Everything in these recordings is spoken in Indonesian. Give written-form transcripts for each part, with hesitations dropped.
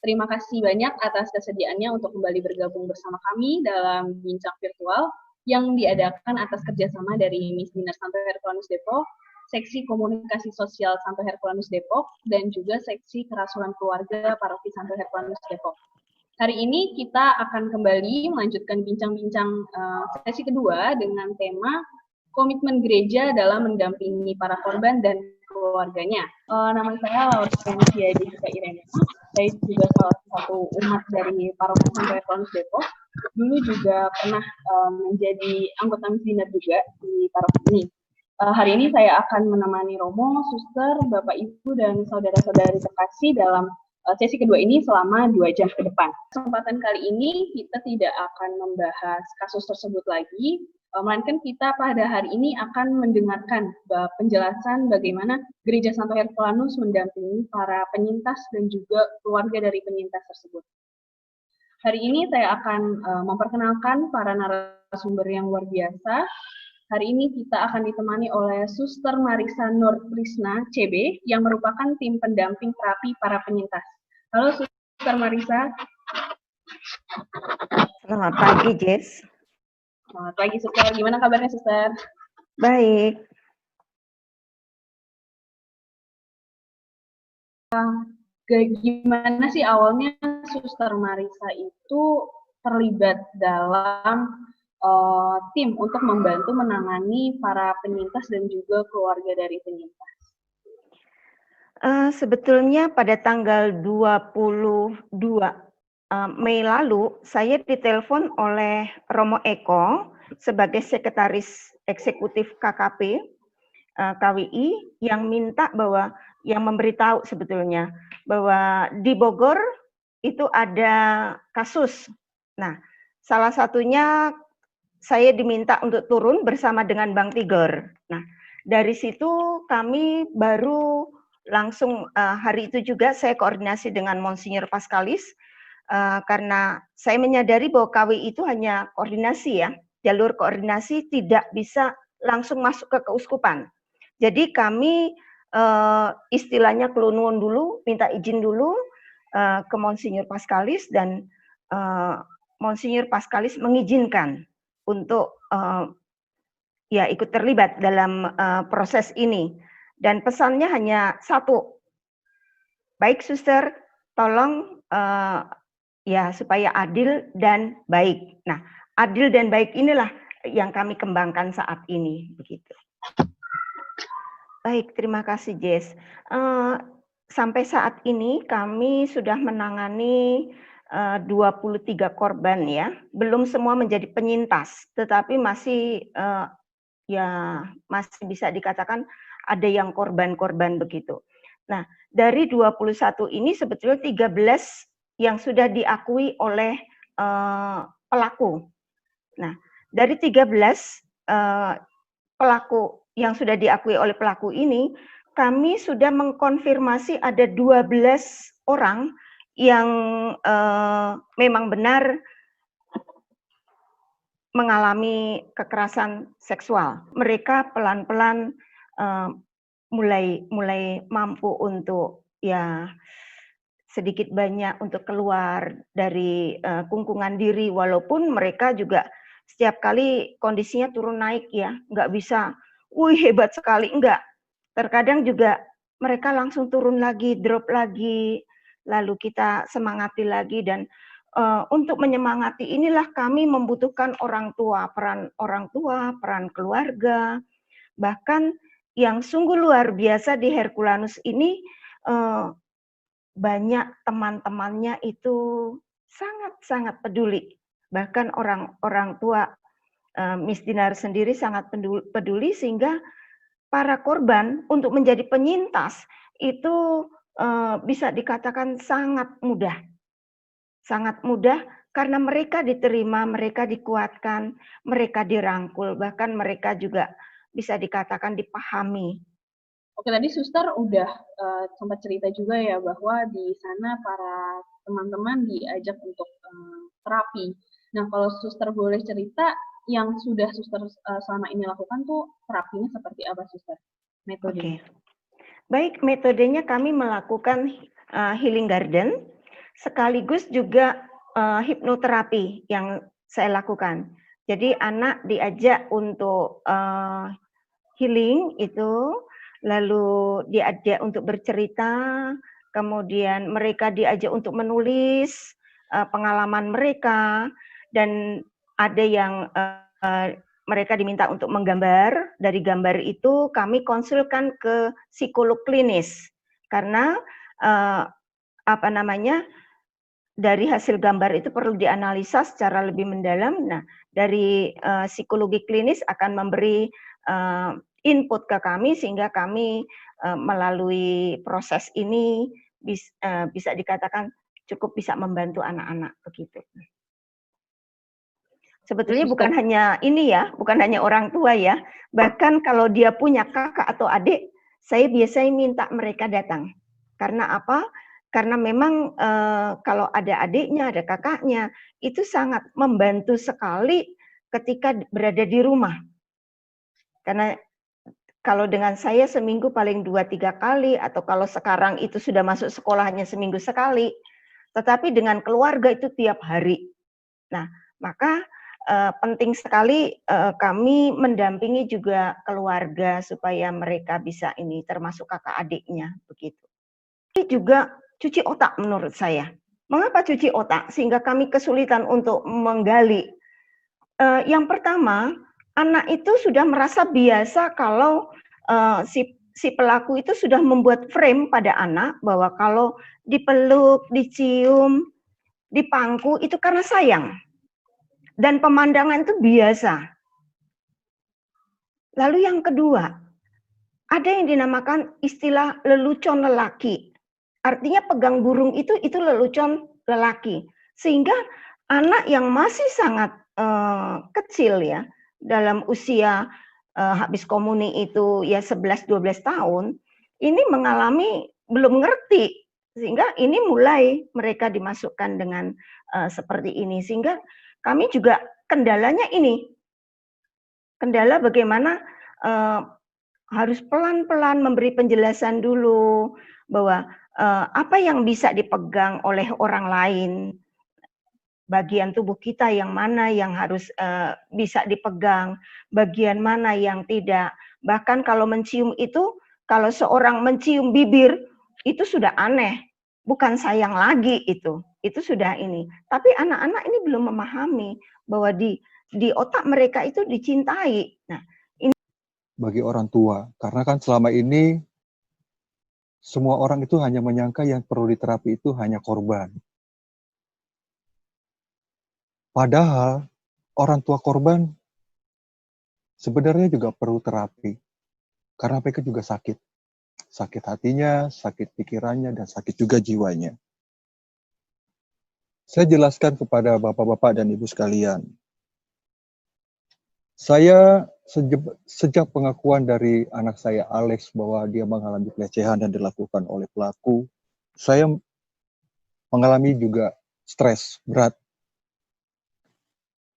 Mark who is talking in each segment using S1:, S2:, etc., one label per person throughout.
S1: Terima kasih banyak atas kesediaannya untuk kembali bergabung bersama kami dalam bincang virtual yang diadakan atas kerjasama dari Miss Dinar Santo Herculanus Depok, Seksi Komunikasi Sosial Santo Herculanus Depok, dan juga Seksi Kerasulan Keluarga Paroki Santo Herculanus Depok. Hari ini kita akan kembali melanjutkan bincang-bincang sesi kedua dengan tema komitmen gereja dalam mendampingi para korban dan keluarganya. Nama saya Laura Venetia Jessica Irene. Saya juga salah satu umat dari Paroki Santo Herculanus Depok. Dulu juga pernah menjadi anggota Miss Dinar juga di paroki ini. Hari ini saya akan menemani Romo, Suster, Bapak Ibu, dan saudara-saudari terkasih dalam sesi kedua ini selama 2 jam ke depan. Kesempatan kali ini kita tidak akan membahas kasus tersebut lagi, melainkan kita pada hari ini akan mendengarkan penjelasan bagaimana Gereja Santo Herculanus mendampingi para penyintas dan juga keluarga dari penyintas tersebut. Hari ini saya akan memperkenalkan para narasumber yang luar biasa. Hari ini kita akan ditemani oleh Suster Marisa Nur Prisna, CB, yang merupakan tim pendamping terapi para penyintas. Halo Suster Marisa.
S2: Selamat pagi, Jess.
S1: Selamat pagi, Suster. Gimana kabarnya, Suster?
S2: Baik.
S1: Gimana sih awalnya Suster Marisa itu terlibat dalam tim untuk membantu menangani para penyintas dan juga keluarga dari penyintas?
S2: Sebetulnya pada tanggal 22 Mei lalu, saya ditelepon oleh Romo Eko sebagai Sekretaris Eksekutif KKP KWI yang minta bahwa, yang memberitahu sebetulnya bahwa di Bogor itu ada kasus. Nah, salah satunya saya diminta untuk turun bersama dengan Bang Tigor. Nah, dari situ kami baru langsung hari itu juga saya koordinasi dengan Monsinyur Paskalis karena saya menyadari bahwa KWI itu hanya koordinasi ya, jalur koordinasi tidak bisa langsung masuk ke keuskupan. Jadi kami istilahnya kelunun dulu, minta izin dulu ke Monsinyur Paskalis dan Monsinyur Paskalis mengizinkan untuk ya ikut terlibat dalam proses ini. Dan pesannya hanya satu, baik Suster, tolong ya supaya adil dan baik. Nah, adil dan baik inilah yang kami kembangkan saat ini, begitu. Baik, terima kasih Jess. Sampai saat ini kami sudah menangani 23 korban ya, belum semua menjadi penyintas, tetapi masih ya masih bisa dikatakan ada yang korban-korban begitu. Nah, dari 21 ini sebetulnya 13 yang sudah diakui oleh pelaku. Nah, dari 13 pelaku yang sudah diakui oleh pelaku ini, kami sudah mengkonfirmasi ada 12 orang yang memang benar mengalami kekerasan seksual. Mereka pelan-pelan mulai mampu untuk ya sedikit banyak untuk keluar dari kungkungan diri, walaupun mereka juga setiap kali kondisinya turun naik ya, nggak bisa, wih hebat sekali, enggak. Terkadang juga mereka langsung turun lagi, drop lagi, lalu kita semangati lagi. Dan untuk menyemangati inilah kami membutuhkan orang tua, peran keluarga, bahkan yang sungguh luar biasa di Herculanus ini, banyak teman-temannya itu sangat-sangat peduli. Bahkan orang tua Miss Dinar sendiri sangat peduli sehingga para korban untuk menjadi penyintas itu bisa dikatakan sangat mudah. Sangat mudah karena mereka diterima, mereka dikuatkan, mereka dirangkul, bahkan mereka juga bisa dikatakan dipahami.
S1: Oke, tadi Suster udah sempat cerita juga ya bahwa di sana para teman-teman diajak untuk terapi. Nah, kalau Suster boleh cerita yang sudah Suster selama ini lakukan tuh terapinya seperti apa, Suster? Metodenya.
S2: Oke. Baik, metodenya kami melakukan healing garden. sekaligus juga hipnoterapi yang saya lakukan. Jadi anak diajak untuk healing itu, lalu diajak untuk bercerita, kemudian mereka diajak untuk menulis pengalaman mereka, dan ada yang mereka diminta untuk menggambar. Dari gambar itu kami konsulkan ke psikolog klinis, karena dari hasil gambar itu perlu dianalisa secara lebih mendalam. Nah, dari psikologi klinis akan memberi input ke kami sehingga kami melalui proses ini bisa dikatakan cukup bisa membantu anak-anak begitu. Sebetulnya bukan hanya ini ya, bukan hanya orang tua ya. Bahkan kalau dia punya kakak atau adik, saya biasanya minta mereka datang. Karena apa? Karena memang kalau ada adiknya, ada kakaknya, itu sangat membantu sekali ketika berada di rumah. Karena kalau dengan saya seminggu paling 2-3 kali, atau kalau sekarang itu sudah masuk sekolah hanya seminggu sekali, tetapi dengan keluarga itu tiap hari. Nah, maka penting sekali kami mendampingi juga keluarga supaya mereka bisa ini, termasuk kakak adiknya begitu. Ini juga cuci otak menurut saya. Mengapa cuci otak? Sehingga kami kesulitan untuk menggali. Yang pertama, anak itu sudah merasa biasa kalau si pelaku itu sudah membuat frame pada anak bahwa kalau dipeluk, dicium, dipangku itu karena sayang. Dan pemandangan itu biasa. Lalu yang kedua, ada yang dinamakan istilah lelucon lelaki. Artinya pegang burung itu lelucon lelaki. Sehingga anak yang masih sangat kecil ya, dalam usia habis komuni itu ya 11-12 tahun, ini mengalami belum ngerti. Sehingga ini mulai mereka dimasukkan dengan seperti ini. Sehingga kami juga kendalanya ini. Kendala bagaimana harus pelan-pelan memberi penjelasan dulu bahwa apa yang bisa dipegang oleh orang lain, bagian tubuh kita yang mana yang harus bisa dipegang, bagian mana yang tidak. Bahkan kalau mencium itu, kalau seorang mencium bibir, itu sudah aneh, bukan sayang lagi itu sudah ini. Tapi anak-anak ini belum memahami bahwa di otak mereka itu dicintai. Nah, ini
S3: bagi orang tua, karena kan selama ini semua orang itu hanya menyangka yang perlu diterapi itu hanya korban. Padahal orang tua korban sebenarnya juga perlu terapi, karena mereka juga sakit. Sakit hatinya, sakit pikirannya, dan sakit juga jiwanya. Saya jelaskan kepada bapak-bapak dan ibu sekalian. Saya sejak pengakuan dari anak saya Alex bahwa dia mengalami pelecehan dan dilakukan oleh pelaku, saya mengalami juga stres berat.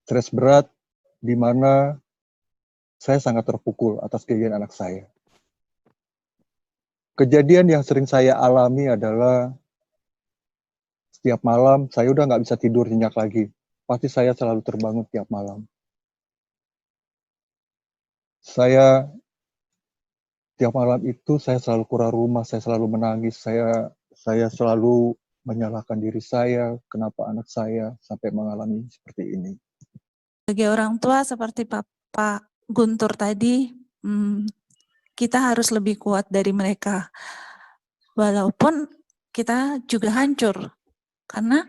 S3: Stres berat di mana saya sangat terpukul atas kejadian anak saya. Kejadian yang sering saya alami adalah setiap malam saya udah nggak bisa tidur nyenyak lagi. Pasti saya selalu terbangun tiap malam. Saya tiap malam itu saya selalu keluar rumah, saya selalu menangis, saya selalu menyalahkan diri saya, kenapa anak saya sampai mengalami seperti ini.
S4: Bagi orang tua seperti Pak Guntur tadi, kita harus lebih kuat dari mereka. Walaupun kita juga hancur, karena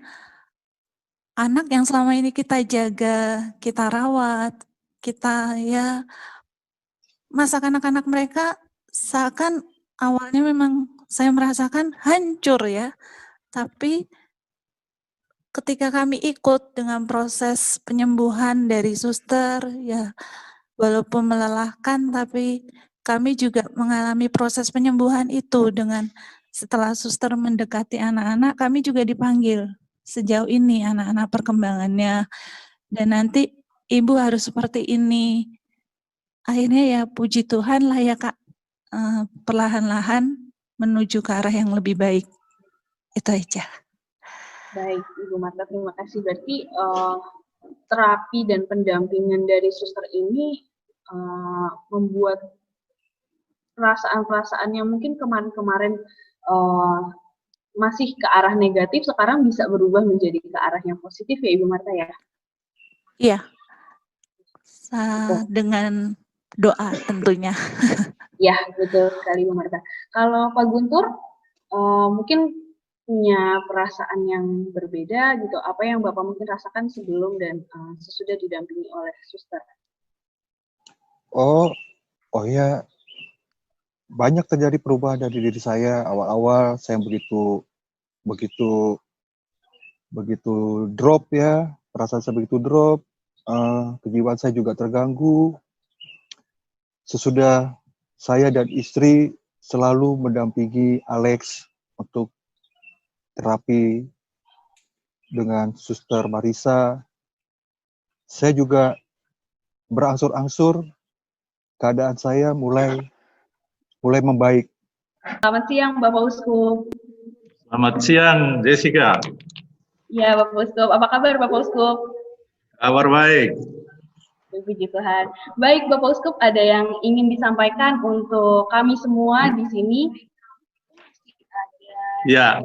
S4: anak yang selama ini kita jaga, kita rawat, kita ya masa kanak-kanak mereka seakan awalnya memang saya merasakan hancur ya, tapi ketika kami ikut dengan proses penyembuhan dari suster ya, walaupun melelahkan tapi kami juga mengalami proses penyembuhan itu dengan setelah suster mendekati anak-anak, kami juga dipanggil sejauh ini anak-anak perkembangannya dan nanti ibu harus seperti ini. Akhirnya ya puji Tuhan lah ya Kak, perlahan-lahan menuju ke arah yang lebih baik. Itu aja.
S1: Baik, Ibu Marta, terima kasih. Berarti terapi dan pendampingan dari suster ini membuat perasaan-perasaan yang mungkin kemarin-kemarin masih ke arah negatif, sekarang bisa berubah menjadi ke arah yang positif ya, Ibu Marta ya?
S4: Iya, dengan doa tentunya.
S1: Ya, betul sekali, Ibu Marta. Kalau Pak Guntur, mungkin punya perasaan yang berbeda gitu. Apa yang Bapak mungkin rasakan sebelum dan sesudah didampingi oleh suster?
S3: Oh ya, banyak terjadi perubahan dari diri saya. Awal-awal saya begitu drop ya, perasaan saya begitu drop, kejiwaan saya juga terganggu. Sesudah saya dan istri selalu mendampingi Alex untuk terapi dengan Suster Marisa, saya juga berangsur-angsur keadaan saya mulai membaik.
S1: Selamat siang, Bapak Uskup.
S5: Selamat siang, Jessica.
S1: Ya, Bapak Uskup. Apa kabar, Bapak Uskup?
S5: Kabar baik.
S1: Puji Tuhan. Baik, Bapak Uskup, ada yang ingin disampaikan untuk kami semua di sini?
S5: Ya,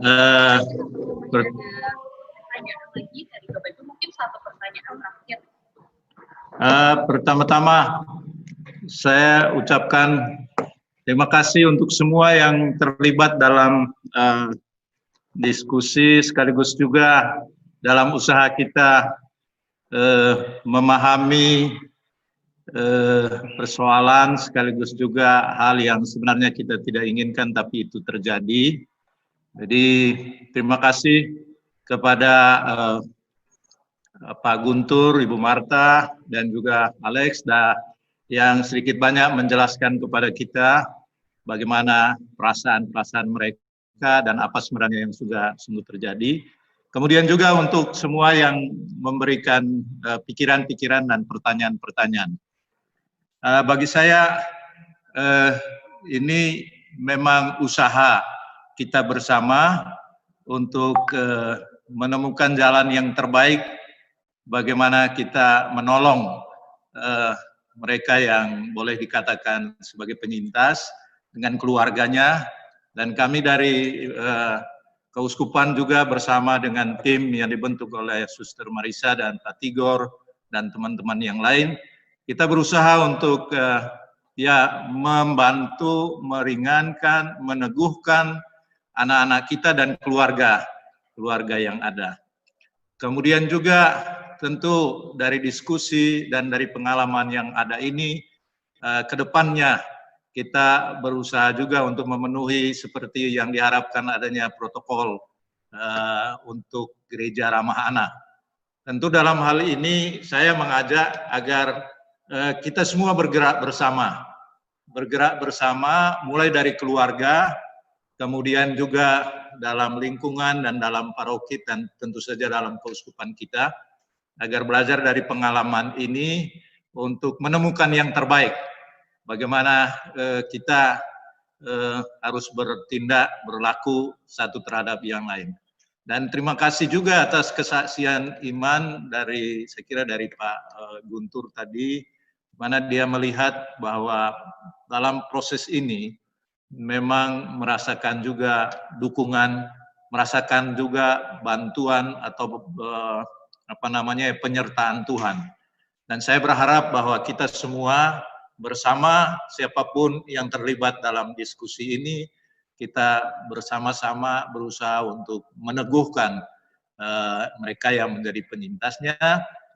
S1: pertanyaan lagi dari Bapak Ibu, mungkin satu pertanyaan terakhir.
S5: Pertama-tama saya ucapkan terima kasih untuk semua yang terlibat dalam diskusi, sekaligus juga dalam usaha kita memahami persoalan, sekaligus juga hal yang sebenarnya kita tidak inginkan tapi itu terjadi. Jadi terima kasih kepada Pak Guntur, Ibu Marta, dan juga Alex yang sedikit banyak menjelaskan kepada kita bagaimana perasaan-perasaan mereka dan apa sebenarnya yang sudah sungguh terjadi. Kemudian juga untuk semua yang memberikan pikiran-pikiran dan pertanyaan-pertanyaan. Bagi saya ini memang usaha kita bersama untuk menemukan jalan yang terbaik bagaimana kita menolong mereka yang boleh dikatakan sebagai penyintas dengan keluarganya, dan kami dari Keuskupan juga bersama dengan tim yang dibentuk oleh Suster Marisa dan Pak Tigor dan teman-teman yang lain, kita berusaha untuk membantu, meringankan, meneguhkan anak-anak kita dan keluarga yang ada. Kemudian juga tentu dari diskusi dan dari pengalaman yang ada ini, ke depannya kita berusaha juga untuk memenuhi seperti yang diharapkan adanya protokol untuk gereja ramah anak. Tentu dalam hal ini saya mengajak agar kita semua bergerak bersama mulai dari keluarga, kemudian juga dalam lingkungan dan dalam paroki dan tentu saja dalam keuskupan kita, agar belajar dari pengalaman ini untuk menemukan yang terbaik. Bagaimana kita harus bertindak, berlaku satu terhadap yang lain. Dan terima kasih juga atas kesaksian iman dari, saya kira dari Pak Guntur tadi, mana dia melihat bahwa dalam proses ini memang merasakan juga dukungan, merasakan juga bantuan atau penyertaan Tuhan. Dan saya berharap bahwa kita semua bersama, siapapun yang terlibat dalam diskusi ini, kita bersama-sama berusaha untuk meneguhkan mereka yang menjadi penyintasnya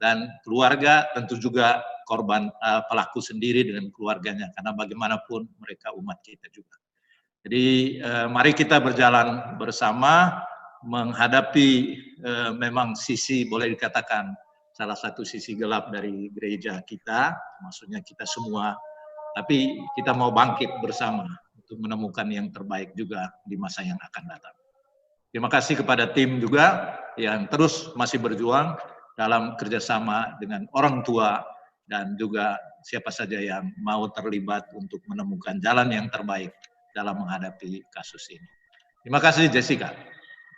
S5: dan keluarga, tentu juga korban pelaku sendiri dengan keluarganya, karena bagaimanapun mereka umat kita juga. Jadi mari kita berjalan bersama menghadapi memang sisi boleh dikatakan salah satu sisi gelap dari gereja kita, maksudnya kita semua, tapi kita mau bangkit bersama untuk menemukan yang terbaik juga di masa yang akan datang. Terima kasih kepada tim juga yang terus masih berjuang dalam kerjasama dengan orang tua dan juga siapa saja yang mau terlibat untuk menemukan jalan yang terbaik dalam menghadapi kasus ini. Terima kasih, Jessica.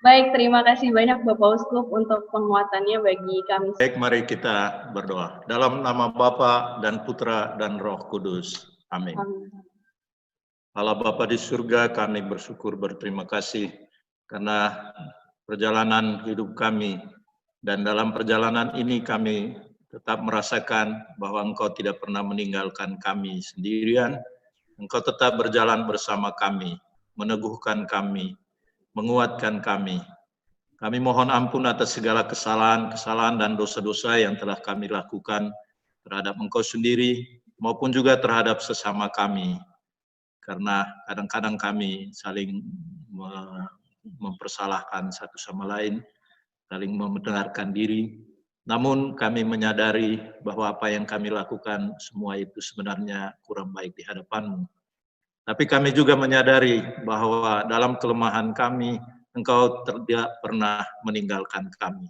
S1: Baik, terima kasih banyak Bapak Uskup untuk penguatannya bagi kami.
S5: Baik, mari kita berdoa. Dalam nama Bapa dan Putra dan Roh Kudus. Amin.
S1: Amin.
S5: Allah Bapa di surga, kami bersyukur berterima kasih karena perjalanan hidup kami, dan dalam perjalanan ini kami tetap merasakan bahwa Engkau tidak pernah meninggalkan kami sendirian. Engkau tetap berjalan bersama kami, meneguhkan kami, menguatkan kami. Kami mohon ampun atas segala kesalahan dan dosa-dosa yang telah kami lakukan terhadap Engkau sendiri maupun juga terhadap sesama kami. Karena kadang-kadang kami saling mempersalahkan satu sama lain, saling membenarkan diri. Namun kami menyadari bahwa apa yang kami lakukan semua itu sebenarnya kurang baik di hadapan-Mu. Tapi kami juga menyadari bahwa dalam kelemahan kami, Engkau tidak pernah meninggalkan kami.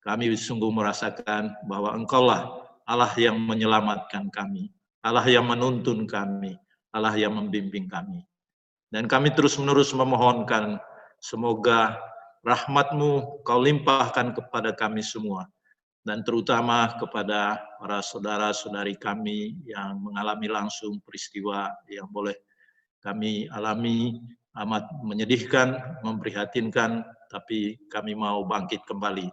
S5: Kami sungguh merasakan bahwa Engkaulah Allah yang menyelamatkan kami, Allah yang menuntun kami, Allah yang membimbing kami. Dan kami terus-menerus memohonkan semoga rahmat-Mu Kau limpahkan kepada kami semua, dan terutama kepada para saudara-saudari kami yang mengalami langsung peristiwa yang boleh kami alami, amat menyedihkan, memprihatinkan, tapi kami mau bangkit kembali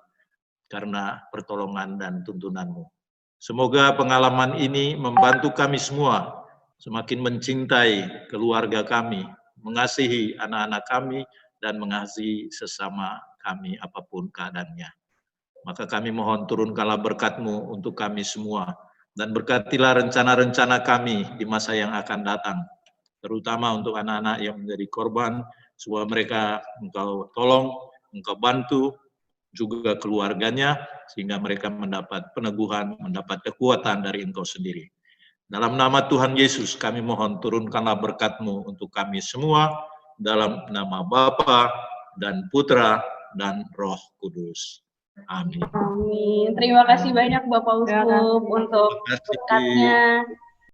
S5: karena pertolongan dan tuntunan-Mu. Semoga pengalaman ini membantu kami semua semakin mencintai keluarga kami, mengasihi anak-anak kami, dan mengasihi sesama kami apapun keadaannya. Maka kami mohon turunkanlah berkat-Mu untuk kami semua, dan berkatilah rencana-rencana kami di masa yang akan datang, terutama untuk anak-anak yang menjadi korban, supaya mereka Engkau tolong, Engkau bantu, juga keluarganya, sehingga mereka mendapat peneguhan, mendapat kekuatan dari Engkau sendiri. Dalam nama Tuhan Yesus kami mohon turunkanlah berkat-Mu untuk kami semua, dalam nama Bapa dan Putra dan Roh Kudus. Amin.
S1: Amin. Terima kasih banyak Bapak Uskup untuk berkatnya.